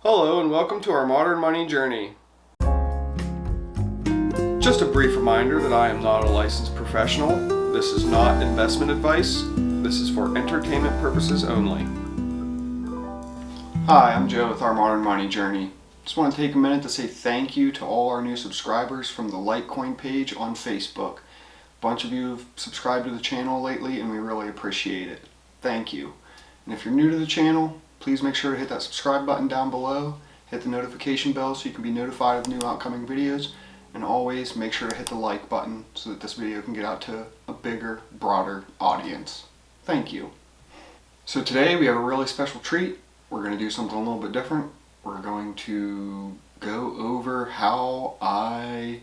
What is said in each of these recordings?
Hello and welcome to our modern money journey. Just a brief reminder that I am not a licensed professional. This is not investment advice. This is for entertainment purposes only. Hi, I'm Joe with our modern money journey. Just want to take a minute to say thank you to all our new subscribers from the Litecoin page on Facebook. A bunch of you have subscribed to the channel lately and we really appreciate it. Thank you. And if you're new to the channel, please make sure to hit that subscribe button down below, hit the notification bell so you can be notified of new outcoming videos, and always make sure to hit the like button so that this video can get out to a bigger, broader audience. Thank you. So today we have a really special treat. We're going to do something a little bit different. We're going to go over how I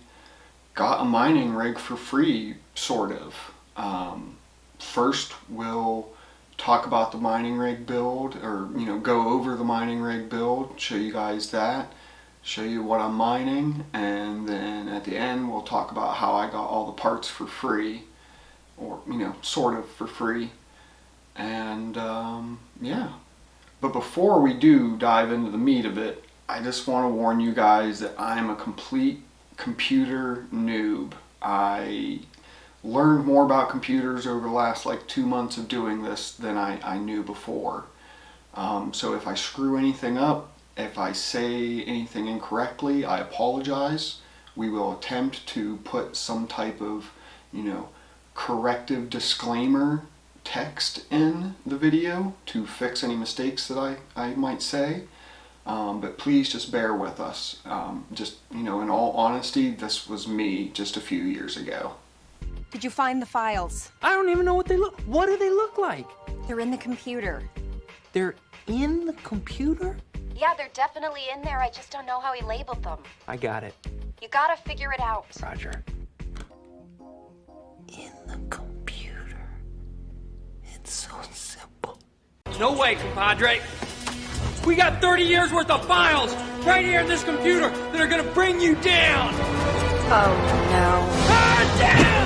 got a mining rig for free, sort of. First we'll talk about the mining rig build, or go over the mining rig build, show you guys that, show you what I'm mining, and then at the end we'll talk about how I got all the parts for free, or sort of for free. And yeah, but before we do dive into the meat of it, I just want to warn you guys that I'm a complete computer noob. I learned more about computers over the last 2 months of doing this than I knew before. So if I screw anything up, if I say anything incorrectly, I apologize. We will attempt to put some type of, corrective disclaimer text in the video to fix any mistakes that I might say. But please just bear with us. In all honesty, this was me just a few years ago. Did you find the files? I don't even know what they look. What do they look like? They're in the computer. They're in the computer? Yeah, they're definitely in there. I just don't know how he labeled them. I got it. You gotta figure it out. Roger. In the computer. It's so simple. No way, compadre. We got 30 years worth of files right here in this computer that are gonna bring you down. Oh no. Ah, down!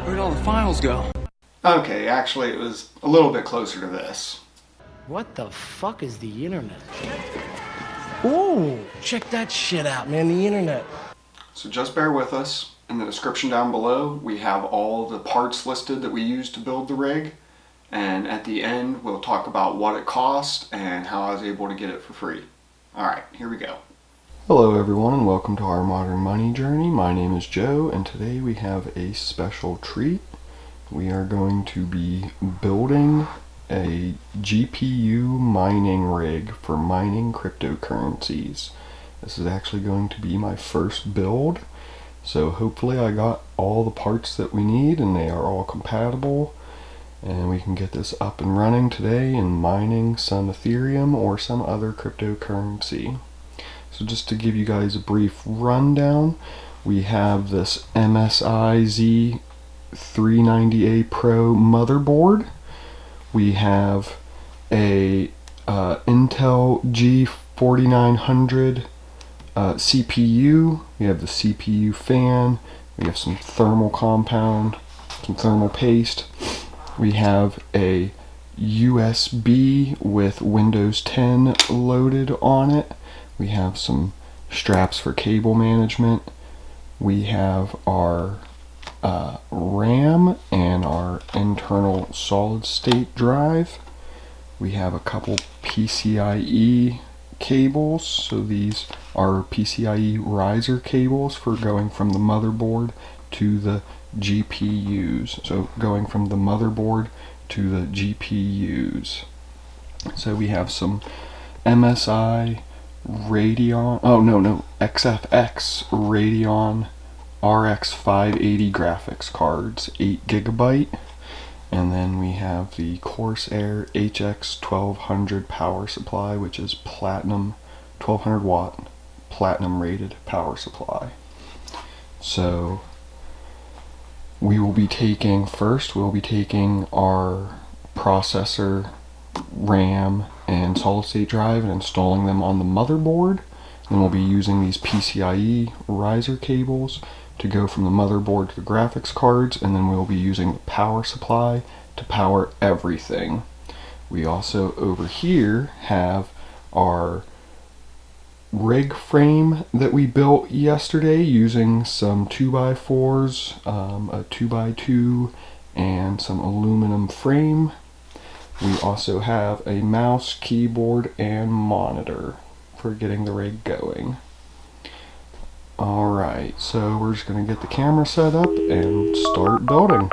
Where'd all the files go? Okay, actually it was a little bit closer to this. What the fuck is the internet? Ooh, check that shit out, man, the internet. So just bear with us. In the description down below, we have all the parts listed that we used to build the rig. And at the end, we'll talk about what it cost and how I was able to get it for free. Alright, here we go. Hello everyone and welcome to our modern money journey. My name is Joe and today we have a special treat. We are going to be building a GPU mining rig for mining cryptocurrencies. This is actually going to be my first build, so hopefully I got all the parts that we need and they are all compatible, and we can get this up and running today and mining some Ethereum or some other cryptocurrency. So just to give you guys a brief rundown, we have this MSI Z390A Pro motherboard. We have a Intel G4900 CPU. We have the CPU fan. We have some thermal compound, some thermal paste. We have a USB with Windows 10 loaded on it. We have some straps for cable management. We have our RAM and our internal solid state drive. We have a couple PCIe cables. So these are PCIe riser cables for going from the motherboard to the GPUs. So going from the motherboard to the GPUs. So we have some MSI Radeon, XFX Radeon RX580 graphics cards, 8GB. And then we have the Corsair HX1200 power supply, which is platinum, 1200 watt, platinum rated power supply. So we'll be taking our processor, RAM, and solid state drive and installing them on the motherboard. Then we'll be using these PCIe riser cables to go from the motherboard to the graphics cards, and then we'll be using the power supply to power everything. We also over here have our rig frame that we built yesterday using some 2x4s, a 2x2, and some aluminum frame. We also have a mouse, keyboard, and monitor for getting the rig going. Alright, so we're just going to get the camera set up and start building.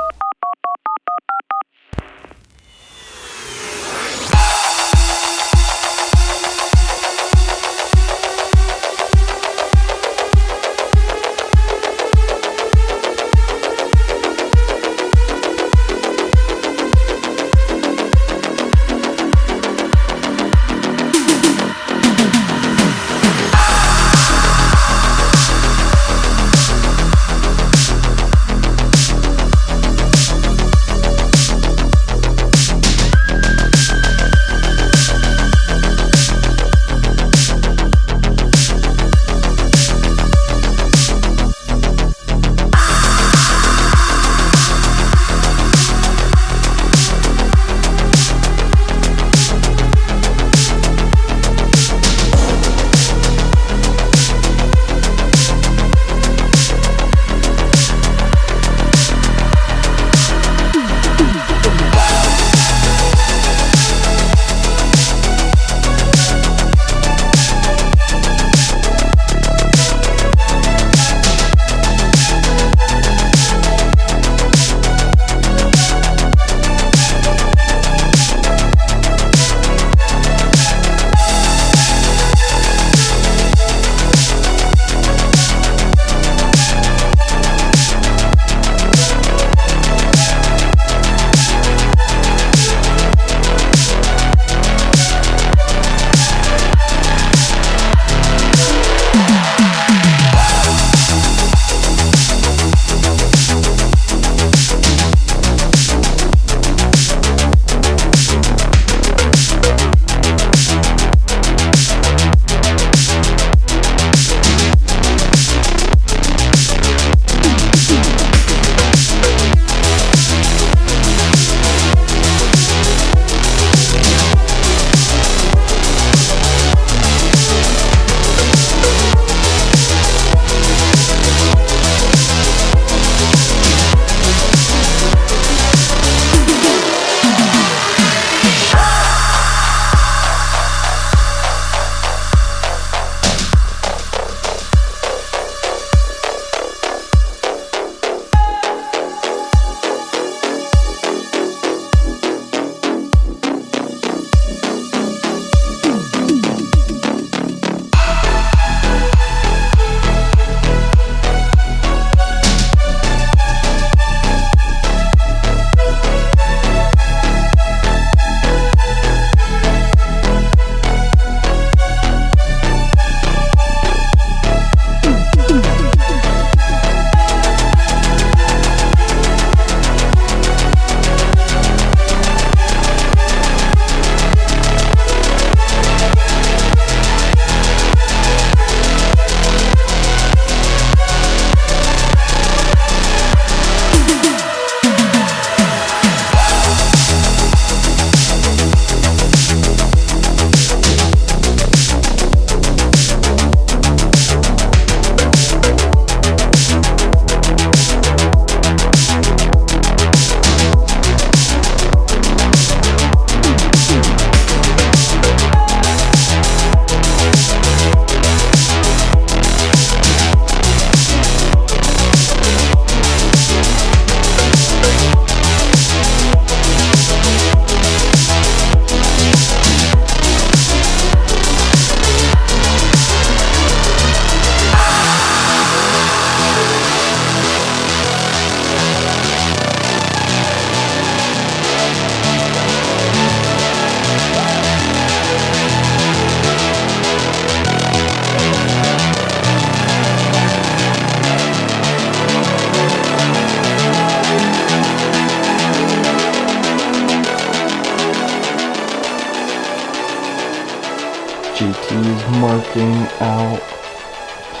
JT is marking out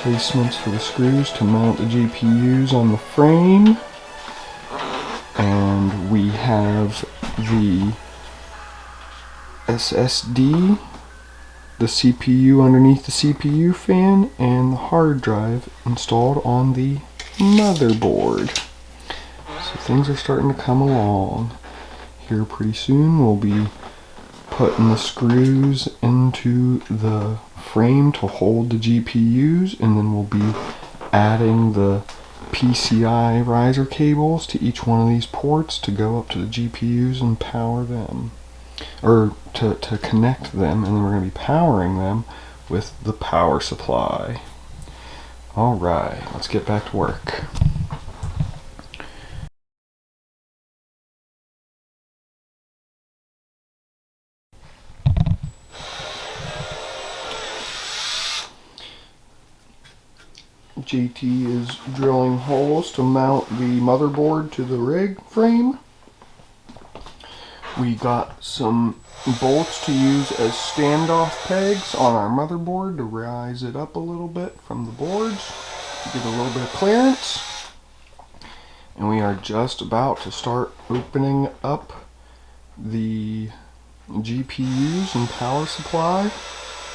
placements for the screws to mount the GPUs on the frame. And we have the SSD, the CPU underneath the CPU fan, and the hard drive installed on the motherboard. So things are starting to come along. Here pretty soon we'll be putting the screws into the frame to hold the GPUs, and then we'll be adding the PCIe riser cables to each one of these ports to go up to the GPUs and power them, or to connect them, and then we're going to be powering them with the power supply. Alright, let's get back to work. JT is drilling holes to mount the motherboard to the rig frame. We got some bolts to use as standoff pegs on our motherboard to rise it up a little bit from the boards, to get a little bit of clearance. And we are just about to start opening up the GPUs and power supply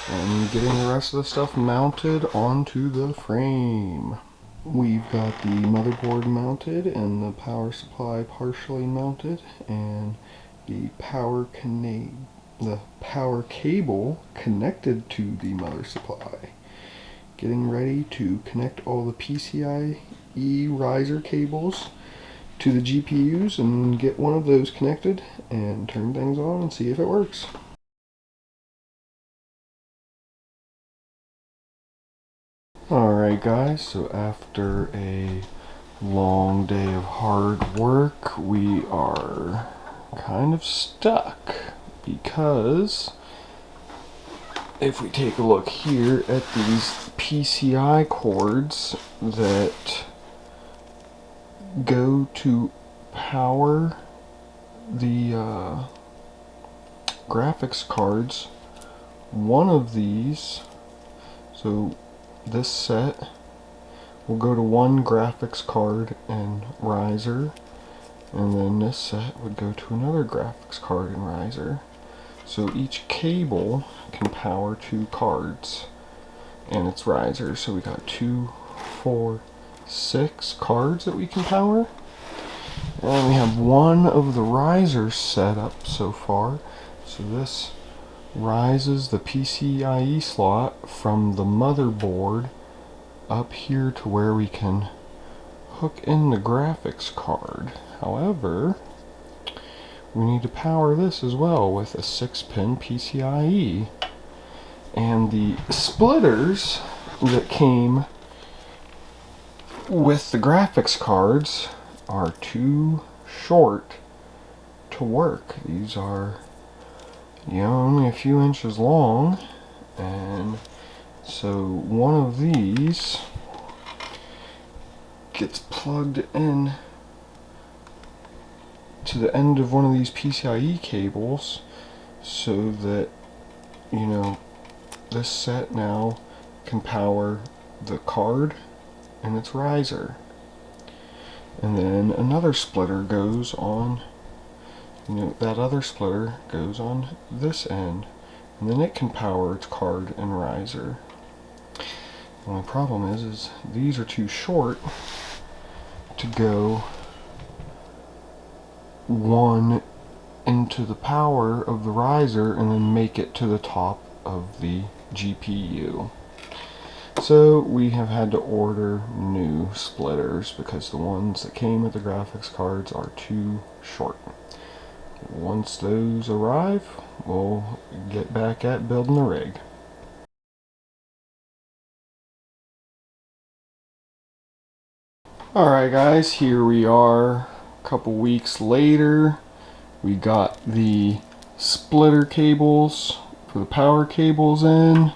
and getting the rest of the stuff mounted onto the frame. We've got the motherboard mounted and the power supply partially mounted, and the power cable connected to the mother supply. Getting ready to connect all the PCIe riser cables to the GPUs and get one of those connected and turn things on and see if it works. Alright guys, so after a long day of hard work, we are kind of stuck, because if we take a look here at these PCI cords that go to power the graphics cards, one of these, so this set will go to one graphics card and riser, and then this set would go to another graphics card and riser. So each cable can power 2 cards and its riser. So we got 2, 4, 6 cards that we can power. And we have one of the risers set up so far. So this rises the PCIe slot from the motherboard up here to where we can hook in the graphics card. However, we need to power this as well with a 6-pin PCIe, and the splitters that came with the graphics cards are too short to work. These are, you know, only a few inches long, and so one of these gets plugged in to the end of one of these PCIe cables, so that, you know, this set now can power the card and its riser. And then another splitter goes on, you know, that other splitter goes on this end, and then it can power its card and riser. The only problem is these are too short to go one into the power of the riser and then make it to the top of the GPU. So we have had to order new splitters because the ones that came with the graphics cards are too short. Once those arrive, we'll get back at building the rig. Alright guys, here we are a couple weeks later. We got the splitter cables for the power cables in.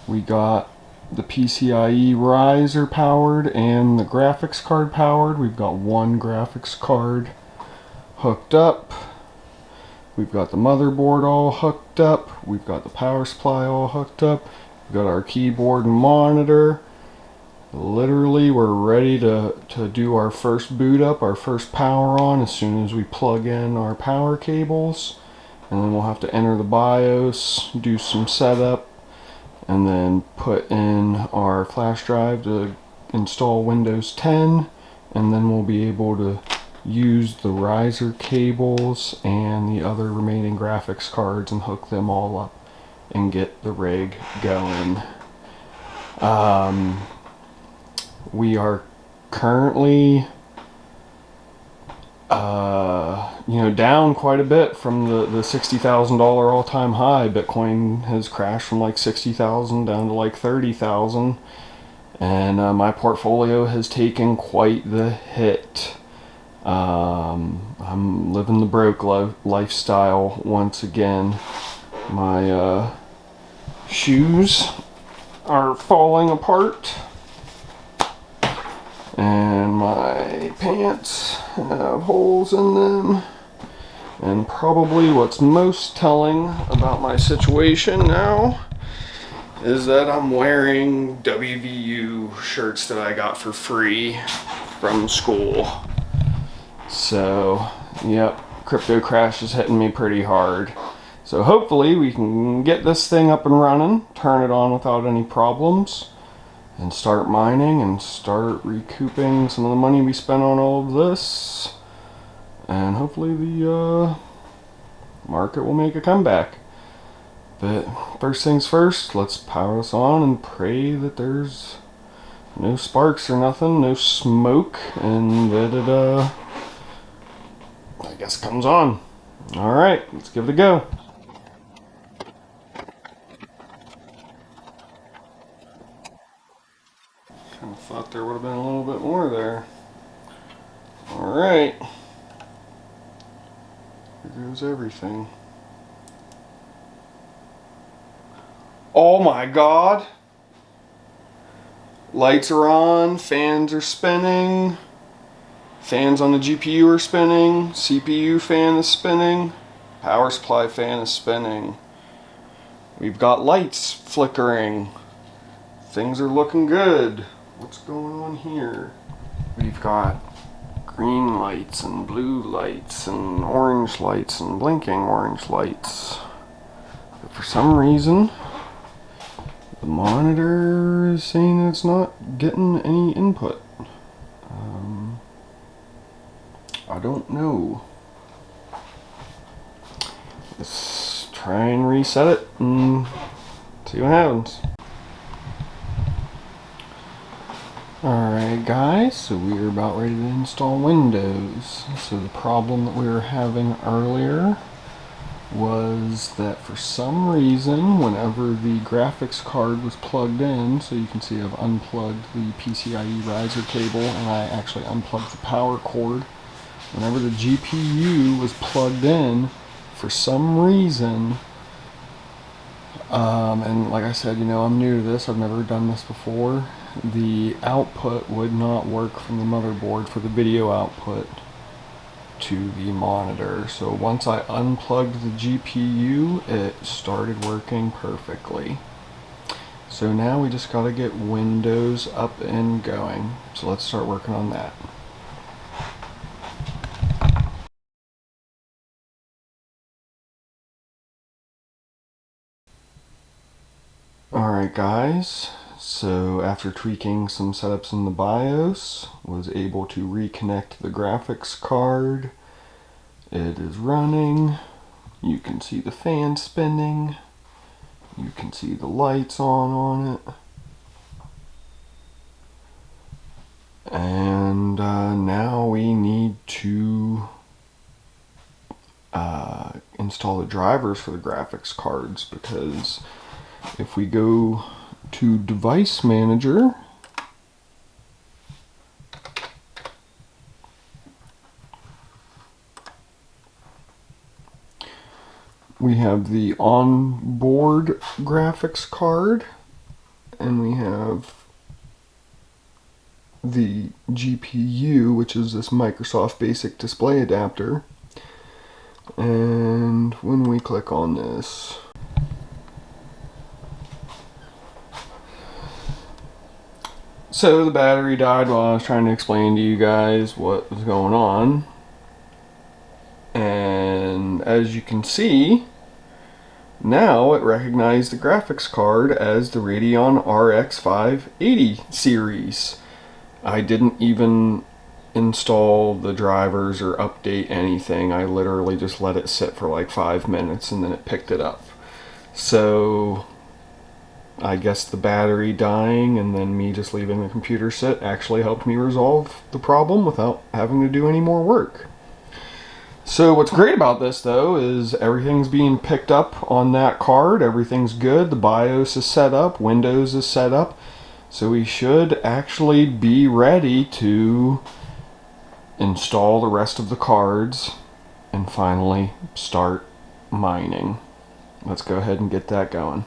We got the PCIe riser powered and the graphics card powered. We've got one graphics card hooked up. We've got the motherboard all hooked up. We've got the power supply all hooked up. We've got our keyboard and monitor. Literally, we're ready to do our first boot up, our first power on as soon as we plug in our power cables. and then we'll have to enter the BIOS, do some setup, and then put in our flash drive to install Windows 10, and then we'll be able to use the riser cables and the other remaining graphics cards and hook them all up and get the rig going. We are currently down quite a bit from the $60,000 all-time high. Bitcoin has crashed from like 60,000 down to like 30,000, and my portfolio has taken quite the hit. I'm living the broke lifestyle once again. My shoes are falling apart, and my pants have holes in them. And probably what's most telling about my situation now is that I'm wearing WVU shirts that I got for free from school. So, yep, crypto crash is hitting me pretty hard. So hopefully we can get this thing up and running, turn it on without any problems, and start mining and start recouping some of the money we spent on all of this. And hopefully the market will make a comeback. But first things first, let's power this on and pray that there's no sparks or nothing, no smoke, and that it I guess comes on. Alright, let's give it a go. Kind of thought there would have been a little bit more there. Alright. Here goes everything. Oh my god! Lights are on, fans are spinning, fans on the GPU are spinning, CPU fan is spinning, power supply fan is spinning. We've got lights flickering. Things are looking good. What's going on here? We've got green lights and blue lights and orange lights and blinking orange lights. But for some reason, the monitor is saying it's not getting any input. I don't know. Let's try and reset it and see what happens. Alright guys, so we are about ready to install Windows. So the problem that we were having earlier was that for some reason, whenever the graphics card was plugged in, so you can see I've unplugged the PCIe riser cable and I actually unplugged the power cord. Whenever the GPU was plugged in, for some reason, and like I said, I'm new to this, I've never done this before, the output would not work from the motherboard for the video output to the monitor. So once I unplugged the GPU, it started working perfectly. So now we just gotta get Windows up and going. So let's start working on that. Alright guys, so after tweaking some setups in the BIOS, was able to reconnect the graphics card. It is running. You can see the fan spinning. You can see the lights on it. And now we need to install the drivers for the graphics cards, because if we go to Device Manager, we have the onboard graphics card, and we have the GPU, which is this Microsoft Basic Display Adapter. And when we click on this, so the battery died while I was trying to explain to you guys what was going on. And as you can see, now it recognized the graphics card as the Radeon RX580 series. I didn't even install the drivers or update anything. I literally just let it sit for like 5 minutes and then it picked it up. So I guess the battery dying and then me just leaving the computer sit actually helped me resolve the problem without having to do any more work. So what's great about this though is everything's being picked up on that card. Everything's good. The BIOS is set up. Windows is set up. So we should actually be ready to install the rest of the cards and finally start mining. Let's go ahead and get that going.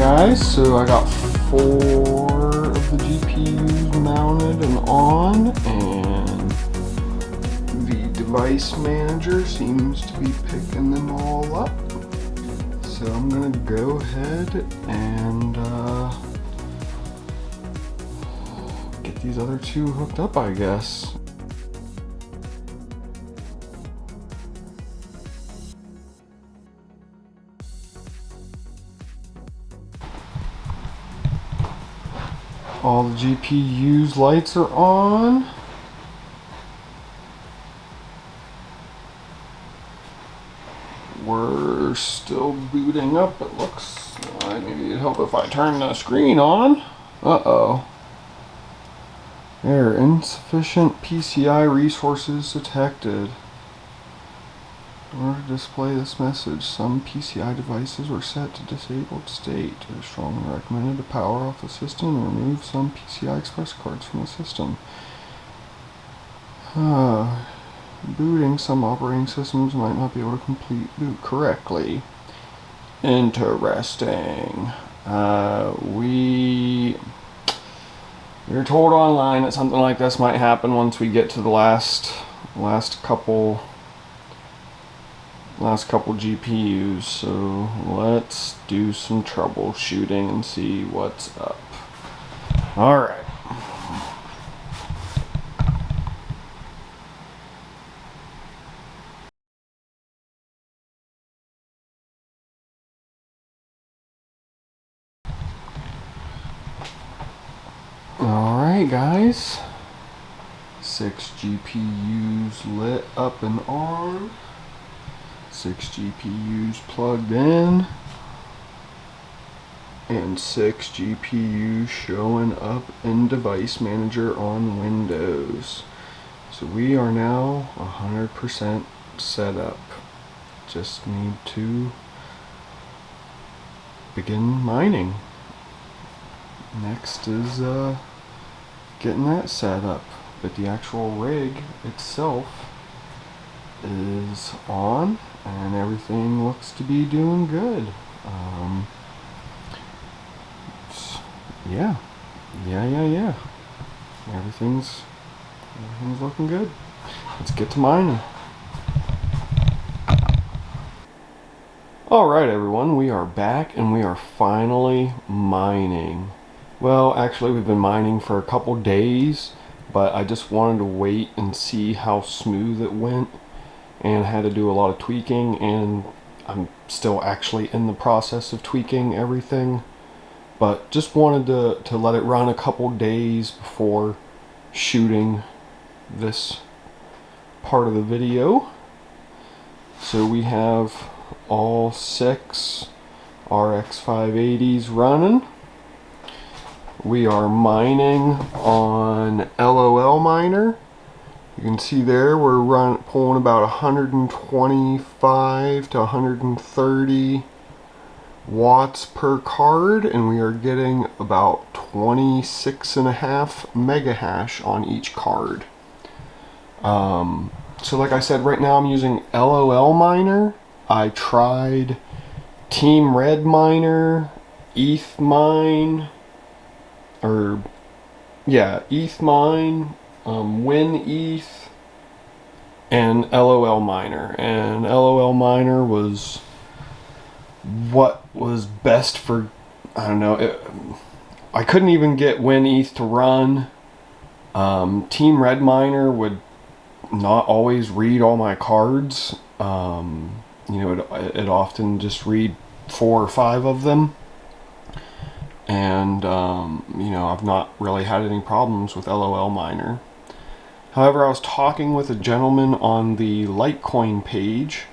guys, so I got 4 of the GPUs mounted and on, and the device manager seems to be picking them all up. So I'm gonna go ahead and get these other two hooked up, I guess. All the GPU's lights are on. We're still booting up, it looks like. Maybe it'd help if I turn the screen on. Uh-oh. There, insufficient PCI resources detected. In order to display this message, some PCI devices were set to disabled state. It is strongly recommended to power off the system and remove some PCI Express cards from the system. Booting, some operating systems might not be able to complete boot correctly. Interesting. We were told online that something like this might happen once we get to the last couple GPUs, so let's do some troubleshooting and see what's up. Alright. Alright guys, 6 GPUs lit up and on, 6 GPUs plugged in, and 6 GPUs showing up in Device Manager on Windows. So we are now 100% set up. Just need to begin mining. Next is getting that set up, but the actual rig itself is on and everything looks to be doing good. Yeah. Everything's looking good. Let's get to mining. Alright everyone, we are back and we are finally mining. Well, actually we've been mining for a couple days, but I just wanted to wait and see how smooth it went and had to do a lot of tweaking, and I'm still actually in the process of tweaking everything, but just wanted to let it run a couple days before shooting this part of the video. So we have all 6 RX580s running. We are mining on LOL miner. You can see there we're pulling about 125 to 130 watts per card, and we are getting about 26.5 mega hash on each card. So like I said, right now I'm using LOL miner. I tried Team Red Miner, ETH Mine, ETH Mine, WinETH, and LOL Miner. And LOL Miner was what was best for, I don't know, I couldn't even get WinETH to run. Team Red Miner would not always read all my cards. You know, it often just read 4 or 5 of them. And, you know, I've not really had any problems with LOL Miner. However, I was talking with a gentleman on the Litecoin page,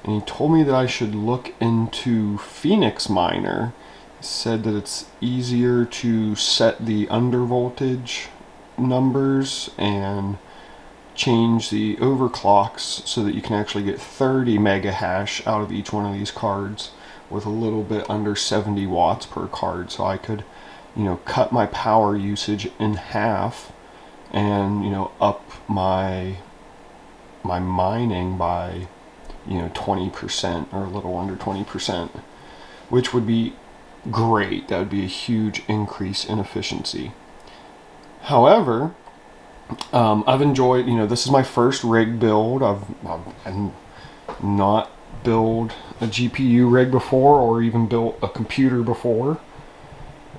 and he told me that I should look into Phoenix Miner. He said that it's easier to set the undervoltage numbers and change the overclocks so that you can actually get 30 mega hash out of each one of these cards with a little bit under 70 watts per card. So I could, you know, cut my power usage in half and, you know, up my mining by, you know, 20% or a little under 20%, which would be great. That would be a huge increase in efficiency. However, I've enjoyed, you know, this is my first rig build. I've not built a GPU rig before or even built a computer before.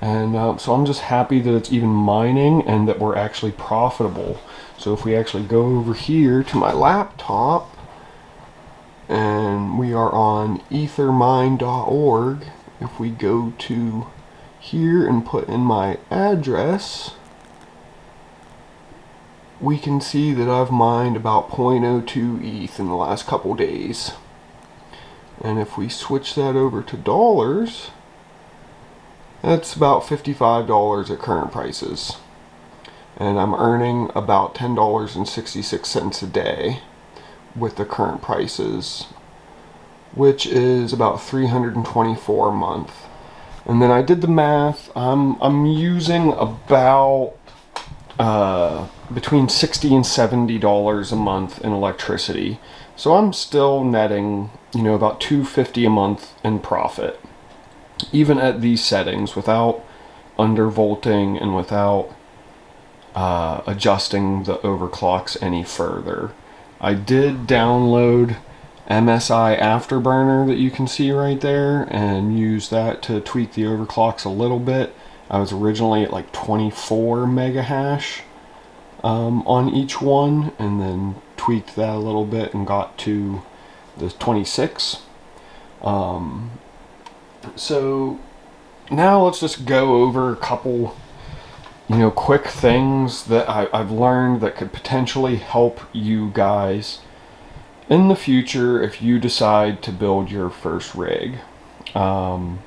And so I'm just happy that it's even mining and that we're actually profitable. So if we actually go over here to my laptop, and we are on ethermine.org, if we go to here and put in my address, we can see that I've mined about 0.02 ETH in the last couple days. And if we switch that over to dollars, that's about $55 at current prices. And I'm earning about $10.66 a day with the current prices, which is about $324 a month. And then I did the math. I'm using about between $60 and $70 a month in electricity. So I'm still netting, you know, about $250 a month in profit, even at these settings, without undervolting and without adjusting the overclocks any further. I did download MSI Afterburner that you can see right there and use that to tweak the overclocks a little bit. I was originally at like 24 mega hash on each one, and then tweaked that a little bit and got to the 26. So now let's just go over a couple, you know, quick things that I've learned that could potentially help you guys in the future if you decide to build your first rig. You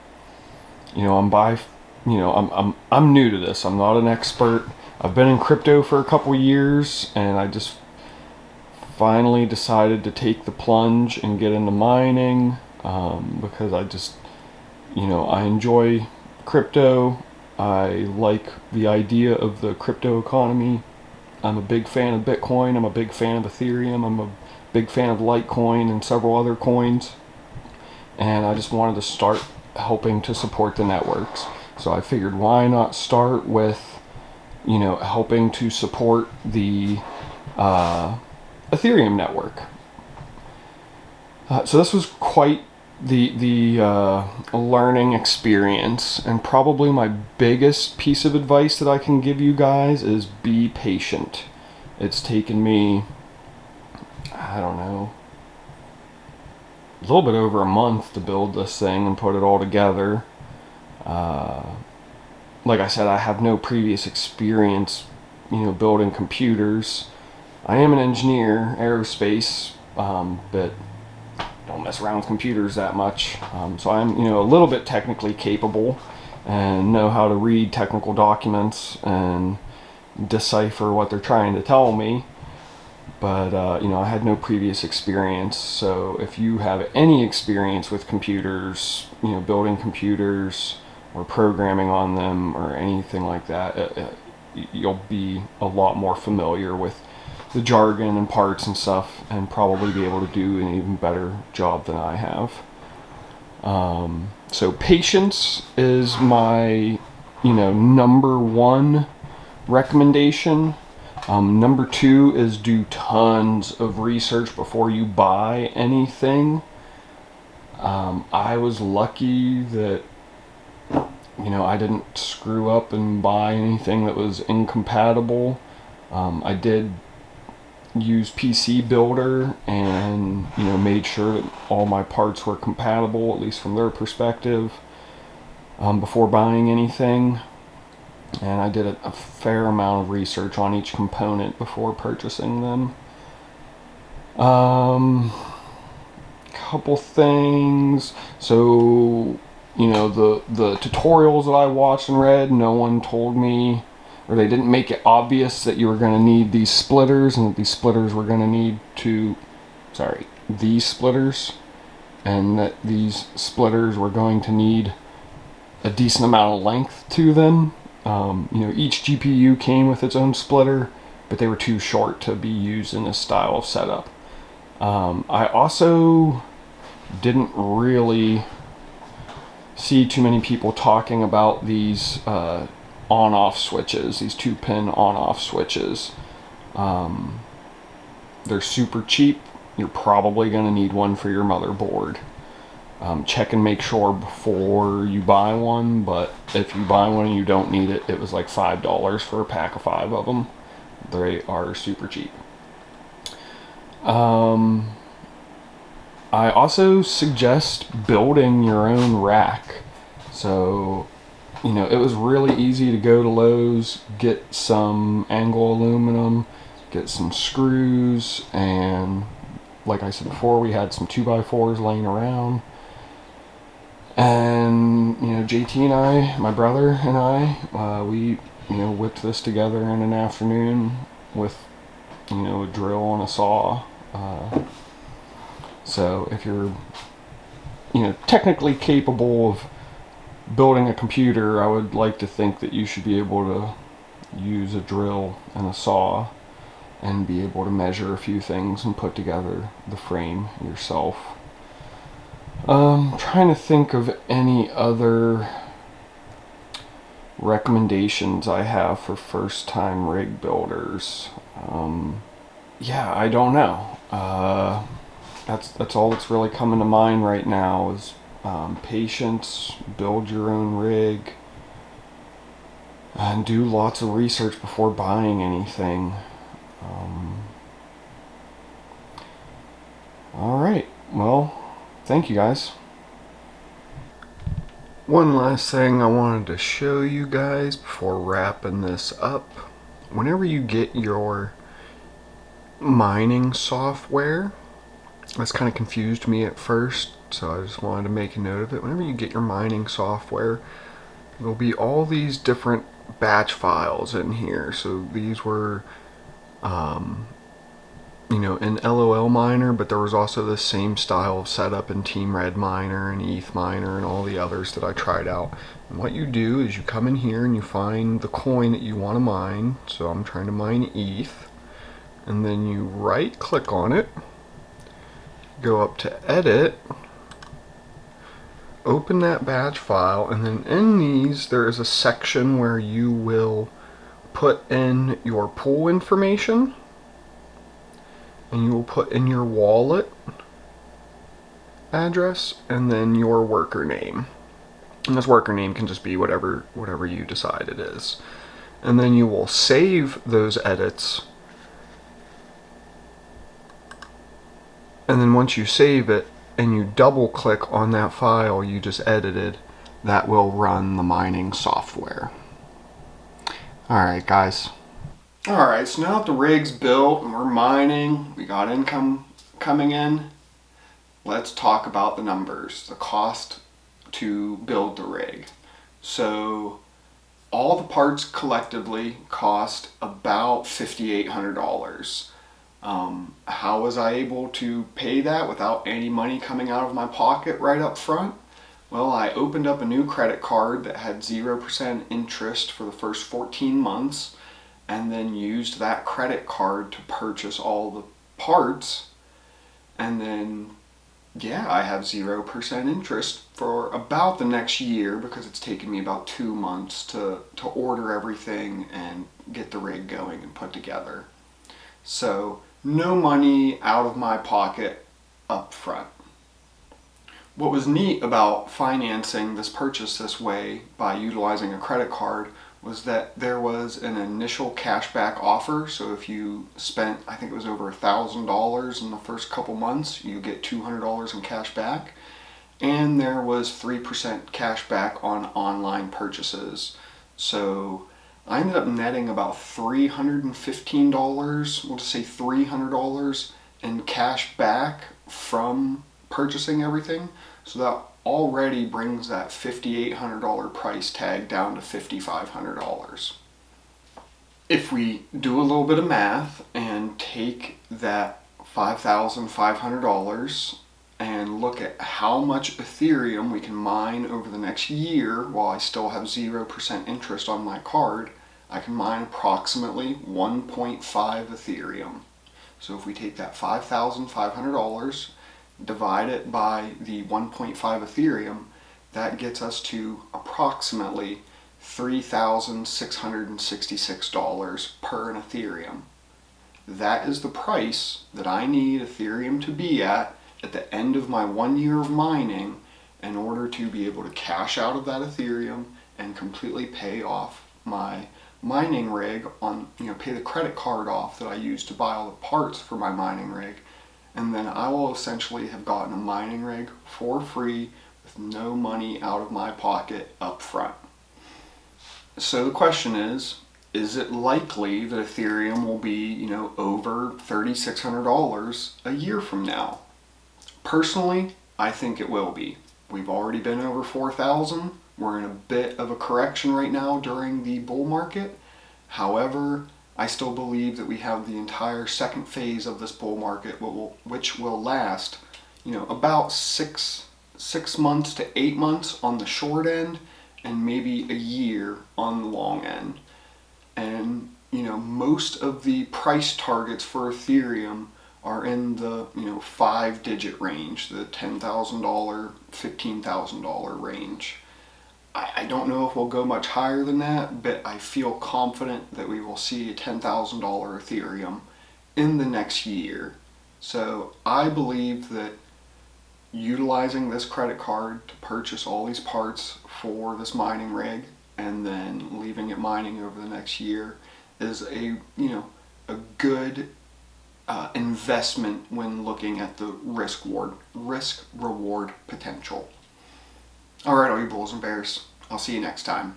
know, I'm new to this. I'm not an expert. I've been in crypto for a couple years, and I just finally decided to take the plunge and get into mining because I just, you know, I enjoy crypto. I like the idea of the crypto economy. I'm a big fan of Bitcoin. I'm a big fan of Ethereum. I'm a big fan of Litecoin and several other coins. And I just wanted to start helping to support the networks. So I figured, why not start with, you know, helping to support the Ethereum network. So this was quite the learning experience, and probably my biggest piece of advice that I can give you guys is be patient. It's taken me, I don't know, a little bit over a month to build this thing and put it all together. Like I said, I have no previous experience, you know, building computers. I am an engineer, aerospace, but don't mess around with computers that much. So I'm, you know, a little bit technically capable and know how to read technical documents and decipher what they're trying to tell me. But, you know, I had no previous experience. So if you have any experience with computers, you know, building computers or programming on them or anything like that, you'll be a lot more familiar with the jargon and parts and stuff, and probably be able to do an even better job than I have. So patience is my, you know, number one recommendation. Number two is do tons of research before you buy anything. I was lucky that, you know, I didn't screw up and buy anything that was incompatible. I did use PC Builder and, you know, made sure that all my parts were compatible, at least from their perspective, before buying anything. And I did a fair amount of research on each component before purchasing them. Couple things. So, you know, the tutorials that I watched and read, no one told me, or they didn't make it obvious that you were going to need these splitters, and that these splitters were going to need to, these splitters, and that these splitters were going to need a decent amount of length to them. You know, each GPU came with its own splitter, but they were too short to be used in this style of setup. I also didn't really see too many people talking about these on-off switches, these 2-pin on-off switches. They're super cheap. You're probably going to need one for your motherboard. check and make sure before you buy one, but if you buy one and you don't need it, it was like $5 for a pack of 5 of them. They are super cheap. I also suggest building your own rack. So, you know, it was really easy to go to Lowe's, get some angle aluminum, get some screws, and like I said before, we had some 2x4s laying around. And, you know, JT and I, my brother and I, we, you know, whipped this together in an afternoon with, you know, a drill and a saw. So if you're, you know, technically capable of building a computer, I would like to think that you should be able to use a drill and a saw and be able to measure a few things and put together the frame yourself. Trying to think of any other recommendations I have for first-time rig builders. Yeah, I don't know. That's all that's really coming to mind right now is patience, build your own rig, and do lots of research before buying anything. Alright, well, thank you guys. One last thing I wanted to show you guys before wrapping this up. Whenever you get your mining software, this kind of confused me at first, so I just wanted to make a note of it. Whenever you get your mining software, there'll be all these different batch files in here. So these were you know, in LOL Miner, but there was also the same style of setup in Team Red Miner and ETH Miner and all the others that I tried out. And what you do is you come in here and you find the coin that you want to mine. So I'm trying to mine ETH, and then you right click on it, go up to edit, open that batch file, and then in these there is a section where you will put in your pool information, and you will put in your wallet address and then your worker name. And this worker name can just be whatever you decide it is. And then you will save those edits. And then once you save it and you double click on that file you just edited, that will run the mining software. Alright guys. Alright, so now that the rig's built and we're mining, we got income coming in, let's talk about the numbers, the cost to build the rig. So all the parts collectively cost about $5,800. How was I able to pay that without any money coming out of my pocket right up front? Well, I opened up a new credit card that had 0% interest for the first 14 months. And then used that credit card to purchase all the parts, and then yeah, I have 0% interest for about the next year because it's taken me about 2 months to order everything and get the rig going and put together. So no money out of my pocket up front. What was neat about financing this purchase this way by utilizing a credit card was that there was an initial cashback offer. So if you spent, I think it was over $1,000 in the first couple months, you get $200 in cash back. And there was 3% cash back on online purchases. So I ended up netting about $315, we'll just say $300 in cash back from purchasing everything. So that already brings that $5,800 price tag down to $5,500. If we do a little bit of math and take that $5,500 and look at how much Ethereum we can mine over the next year while I still have 0% interest on my card, I can mine approximately 1.5 Ethereum. So if we take that $5,500, divide it by the 1.5 Ethereum, that gets us to approximately $3,666 per an Ethereum. That is the price that I need Ethereum to be at the end of my 1 year of mining in order to be able to cash out of that Ethereum and completely pay off my mining rig on, pay the credit card off that I use to buy all the parts for my mining rig. And then I will essentially have gotten a mining rig for free with no money out of my pocket up front. So the question is it likely that Ethereum will be, over $3,600 a year from now? Personally, I think it will be. We've already been over 4,000. We're in a bit of a correction right now during the bull market. However, I still believe that we have the entire second phase of this bull market, which will last, about 6 months to 8 months on the short end, and maybe a year on the long end. And most of the price targets for Ethereum are in the 5-digit range, the $10,000, $15,000 range. I don't know if we'll go much higher than that, but I feel confident that we will see a $10,000 Ethereum in the next year. So I believe that utilizing this credit card to purchase all these parts for this mining rig and then leaving it mining over the next year is a good investment when looking at the risk reward potential. Alright, all you bulls and bears, I'll see you next time.